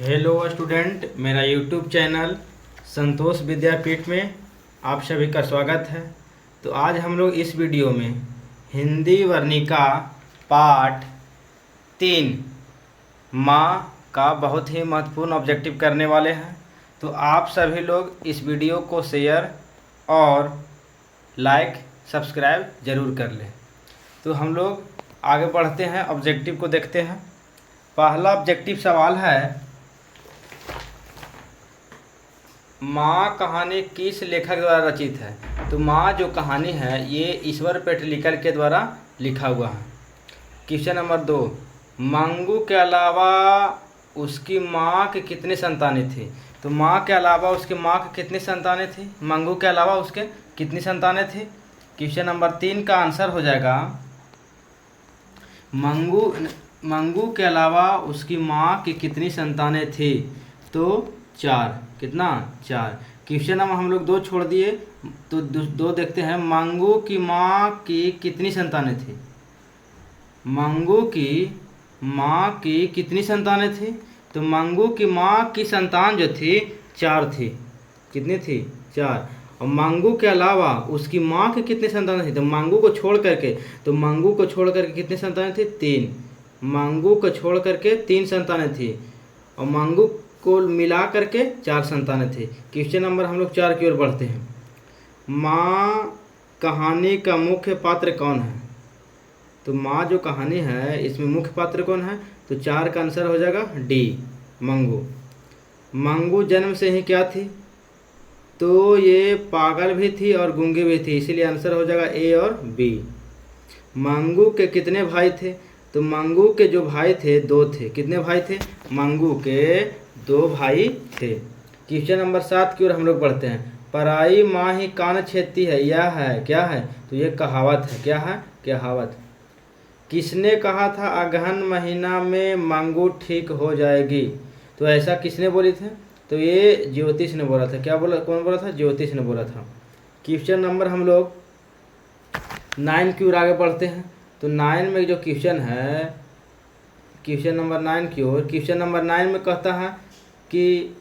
Hello student, मेरा YouTube channel संतोष विद्यापीठ में आप सभी का स्वागत है। तो आज हम लोग इस वीडियो में हिंदी वर्णिका पाठ 3 माँ का बहुत ही महत्वपूर्ण ऑब्जेक्टिव करने वाले हैं। तो आप सभी लोग इस वीडियो को शेयर और लाइक सब्सक्राइब ज़रूर कर लें। तो हम लोग आगे बढ़ते हैं, ऑब्जेक्टिव को देखते हैं। पहला ऑब्जेक्टिव सवाल है, माँ कहानी किस लेखक द्वारा रचित है। तो माँ जो कहानी है ये ईश्वर पेटलिकल के द्वारा लिखा हुआ है। क्वेश्चन नंबर 2, मंगू के अलावा उसकी माँ के कितनी संतानें थी। तो माँ के अलावा उसकी माँ के कितनी संतानें थी, मंगू के अलावा उसके कितनी संतानें थी। क्वेश्चन नंबर 3 का आंसर हो जाएगा, मंगू के अलावा उसकी माँ की कितनी संतानें थी। तो 4, कितना 4। क्वेश्चन नंबर हम लोग 2 छोड़ दिए, तो 2 देखते हैं। मंगू की माँ की कितनी संतानें थी। मंगू की माँ की कितनी संतानें थी। तो मंगू की माँ की संतान जो थी 4 थी। कितनी थी, 4। और मंगू के अलावा उसकी माँ की कितनी संतानें थी। तो मंगू को छोड़ करके कितनी संतानें थी, 3। मंगू को छोड़ करके 3 संतानें थी और मंगू को मिला करके 4 संतानें थी। क्वेश्चन नंबर हम लोग 4 की ओर बढ़ते हैं। माँ कहानी का मुख्य पात्र कौन है। तो माँ जो कहानी है इसमें मुख्य पात्र कौन है। तो 4 का आंसर हो जाएगा डी, मंगू। मंगू जन्म से ही क्या थी। तो ये पागल भी थी और गूंगी भी थी, इसीलिए आंसर हो जाएगा ए और बी। मंगू के कितने भाई थे। तो मंगू के जो भाई थे 2 थे। कितने भाई थे, मंगू के 2 भाई थे। क्वेश्चन नंबर 7 की ओर हम लोग बढ़ते हैं। पराई माँ ही कान छेदती है, यह है क्या है। तो ये कहावत है। क्या है, कहावत। किसने कहा था अगहन महीना में मंगू ठीक हो जाएगी। तो ऐसा किसने बोली थी। तो ये ज्योतिष ने बोला था। क्या बोला, कौन बोला था, ज्योतिष ने बोला था। क्वेश्चन नंबर हम लोग 9 की ओर आगे बढ़ते हैं। तो 9 में जो क्वेश्चन है, क्वेश्चन नंबर 9 की ओर, क्वेश्चन नंबर 9 में कहता है कि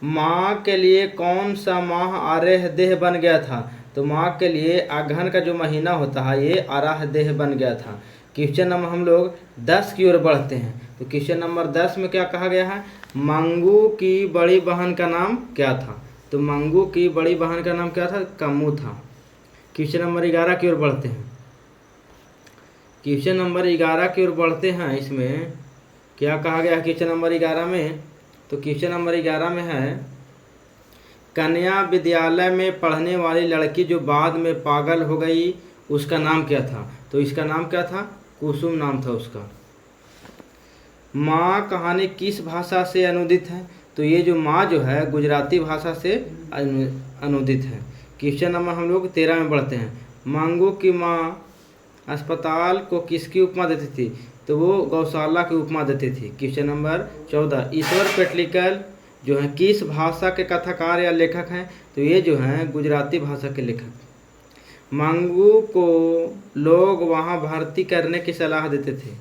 माँ के लिए कौन सा माह आरेह देह बन गया था। तो माँ के लिए अगहन का जो महीना होता है ये आराह देह बन गया था। क्वेश्चन नंबर हम लोग 10 की ओर बढ़ते हैं। तो क्वेश्चन नंबर 10 में क्या कहा गया है, मंगू की बड़ी बहन का नाम क्या था। तो मंगू की बड़ी बहन का नाम क्या था, कम्मू था। क्वेश्चन नंबर 11 की ओर बढ़ते हैं। क्वेश्चन नंबर 11 की ओर बढ़ते हैं। इसमें क्या कहा गया है क्वेश्चन नंबर 11 में। तो क्वेश्चन नंबर 11 में है, कन्या विद्यालय में पढ़ने वाली लड़की जो बाद में पागल हो गई उसका नाम क्या था। तो इसका नाम क्या था, कुसुम नाम था उसका। माँ कहानी किस भाषा से अनुदित है। तो ये जो माँ जो है गुजराती भाषा से अनुदित है। क्वेश्चन नंबर हम लोग 13 में बढ़ते हैं। मंगू की माँ अस्पताल को किसकी उपमा देती थी। तो वो गौशाला की उपमा देती थी। क्वेश्चन नंबर 14, ईश्वर पेटलिकल जो है किस भाषा के कथाकार या लेखक हैं। तो ये जो हैं गुजराती भाषा के लेखक। मंगू को लोग वहाँ भर्ती करने की सलाह देते थे।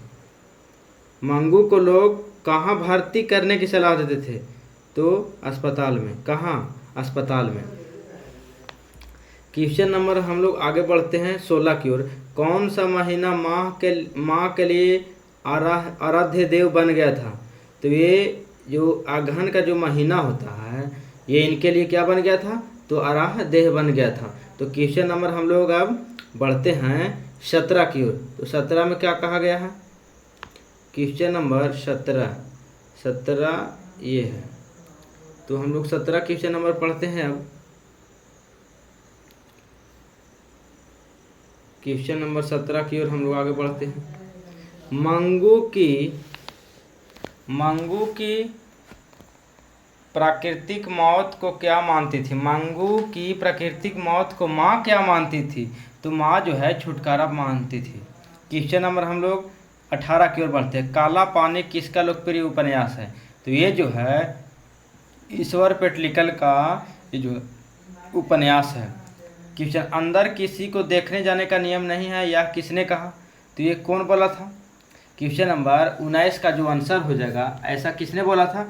मंगू को लोग कहाँ भर्ती करने की सलाह देते थे। तो अस्पताल में। कहाँ, अस्पताल में। क्वेश्चन नंबर हम लोग आगे बढ़ते हैं 16 की ओर। कौन सा महीना माँ के लिए आराध्य देव बन गया था। तो ये जो अगहन का जो महीना होता है ये इनके लिए क्या बन गया था, तो आराध्य देव बन गया था। तो क्वेश्चन नंबर हम लोग अब बढ़ते हैं 17 की ओर। तो 17 में क्या कहा गया है, क्वेश्चन नंबर 17 ये है। तो हम लोग 17 क्वेश्चन नंबर पढ़ते हैं। अब क्वेश्चन नंबर 17 की ओर हम लोग आगे बढ़ते हैं। मंगू की प्राकृतिक मौत को क्या मानती थी। मंगू की प्राकृतिक मौत को माँ क्या मानती थी। तो माँ जो है छुटकारा मानती थी। क्वेश्चन नंबर हम लोग 18 की ओर बढ़ते हैं। काला पानी किसका लोकप्रिय उपन्यास है। तो ये जो है ईश्वर पेटलिकल का ये जो उपन्यास है। क्वेश्चन, अंदर किसी को देखने जाने का नियम नहीं है, यह किसने कहा। तो ये कौन बोला था, क्वेश्चन नंबर 19 का जो आंसर हो जाएगा, ऐसा किसने बोला था?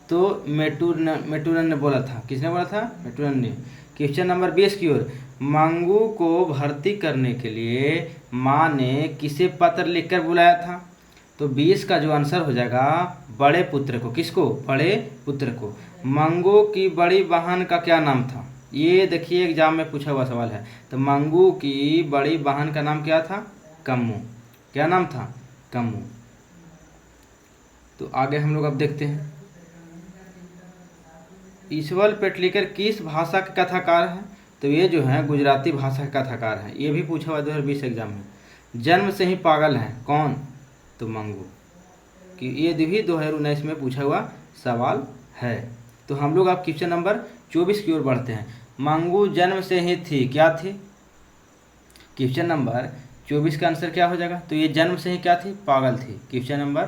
तो मेटूरन ने बोला था। किसने बोला था? मेटूरन ने। क्वेश्चन नंबर 20 की ओर, मंगू को भर्ती करने के लिए माँ ने किसे पत्र लिखकर बुलाया था? तो 20 का जो आंसर हो जाएगा बड़े पुत्र को। किसको? बड़े पुत्र को। मंगू की बड़ी बहन का क्या नाम था? ये देखिए एग्जाम में पूछा हुआ सवाल है। तो मंगू की बड़ी बहन का नाम क्या था? कम्मू। क्या नाम था? कम्मू। तो आगे हम लोग अब देखते हैं, ईश्वर पेटलीकर किस भाषा के कथाकार हैं? तो ये जो है गुजराती भाषा के कथाकार हैं। ये भी पूछा हुआ 2020 एग्जाम में। जन्म से ही पागल हैं कौन? तो मंगू। कि ये भी 2019 में पूछा हुआ सवाल है। तो हम लोग अब क्वेश्चन नंबर 24 की ओर बढ़ते हैं। मंगू जन्म से ही थी, क्या थी? क्वेश्चन नंबर 24 का आंसर क्या हो जाएगा? तो ये जन्म से ही क्या थी? पागल थी। क्वेश्चन नंबर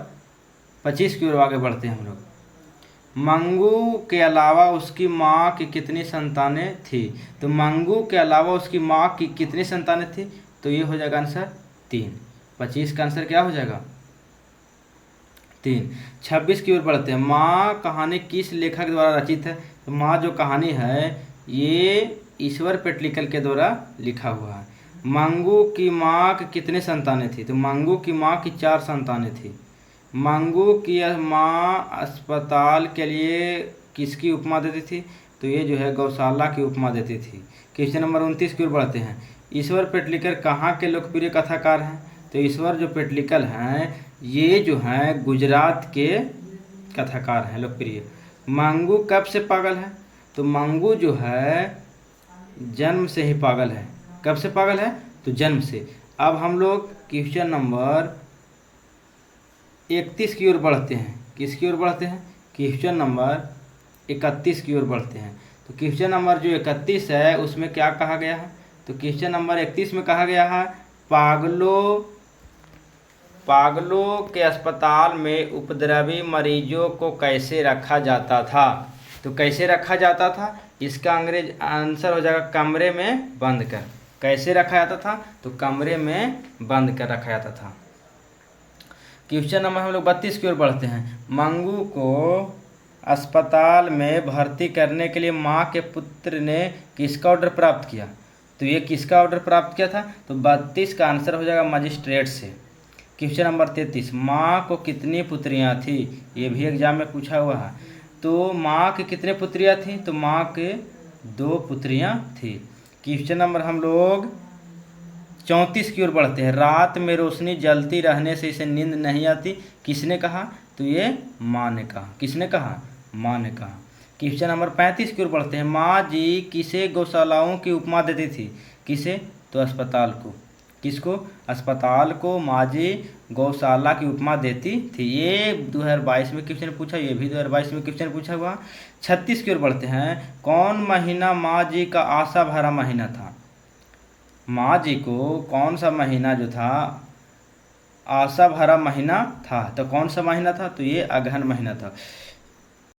25 की ओर आगे बढ़ते हैं हम लोग। मंगू के अलावा उसकी माँ की कितनी संतानें थी? तो मंगू के अलावा उसकी माँ की कितनी संतानें थी? तो ये हो जाएगा आंसर 3। 25 का आंसर क्या हो जाएगा? 3। 26 की ओर बढ़ते हैं। माँ कहानी किस लेखक द्वारा रचित है? तो माँ जो कहानी है ये ईश्वर पेटलीकर के द्वारा लिखा हुआ है। मंगू की माँ की कितने संतानें थी? तो मंगू की माँ की 4 संतानें थी। मंगू की माँ अस्पताल के लिए किसकी उपमा देती थी? तो ये जो है गौशाला की उपमा देती थी। क्वेश्चन नंबर 29 की ओर बढ़ते हैं। ईश्वर पेटलीकर कहाँ के लोकप्रिय कथाकार हैं? तो ईश्वर जो पेटलीकर हैं ये जो हैं गुजरात के कथाकार हैं लोकप्रिय। मंगू कब से पागल है? तो मंगू जो है जन्म से ही पागल है। कब से पागल है? तो जन्म से। अब हम लोग क्वेश्चन नंबर 31 की ओर बढ़ते हैं। किसकी ओर बढ़ते हैं? क्वेश्चन नंबर 31 की ओर बढ़ते हैं। तो क्वेश्चन नंबर जो 31 है उसमें क्या कहा गया है? तो क्वेश्चन नंबर 31 में कहा गया है पागलों के अस्पताल में उपद्रवी मरीजों को कैसे रखा जाता था? तो कैसे रखा जाता था? इसका अंग्रेज आंसर हो जाएगा कमरे में बंद कर। कैसे रखा जाता था? तो कमरे में बंद कर रखा जाता था। क्वेश्चन नंबर हम लोग 32 की ओर बढ़ते हैं। मंगू को अस्पताल में भर्ती करने के लिए माँ के पुत्र ने किसका ऑर्डर प्राप्त किया? तो ये किसका ऑर्डर प्राप्त किया था? तो 32 का आंसर हो जाएगा मजिस्ट्रेट से। क्वेश्चन नंबर 33, माँ को कितनी पुत्रियाँ थी? ये भी एग्जाम में पूछा हुआ है। तो माँ के कितने पुत्रियाँ थी? तो माँ के 2 पुत्रियाँ थी। क्वेश्चन नंबर हम लोग 34 की ओर बढ़ते हैं। रात में रोशनी जलती रहने से इसे नींद नहीं आती, किसने कहा? तो ये माँ ने कहा। किसने कहा? माँ ने कहा। क्वेश्चन नंबर 35 की ओर बढ़ते हैं। माँ जी किसे गौशालाओं की उपमा देती थी? किसे? तो अस्पताल को। किसको? अस्पताल को माँ जी गौशाला की उपमा देती थी। ये 2022 में क्वेश्चन पूछा, ये भी 2022 में क्वेश्चन पूछा हुआ। 36 की ओर बढ़ते हैं। कौन महीना माँ जी का आशा भरा महीना था? माँ जी को कौन सा महीना जो था आशा भरा महीना था? तो कौन सा महीना था? तो ये अगहन महीना था।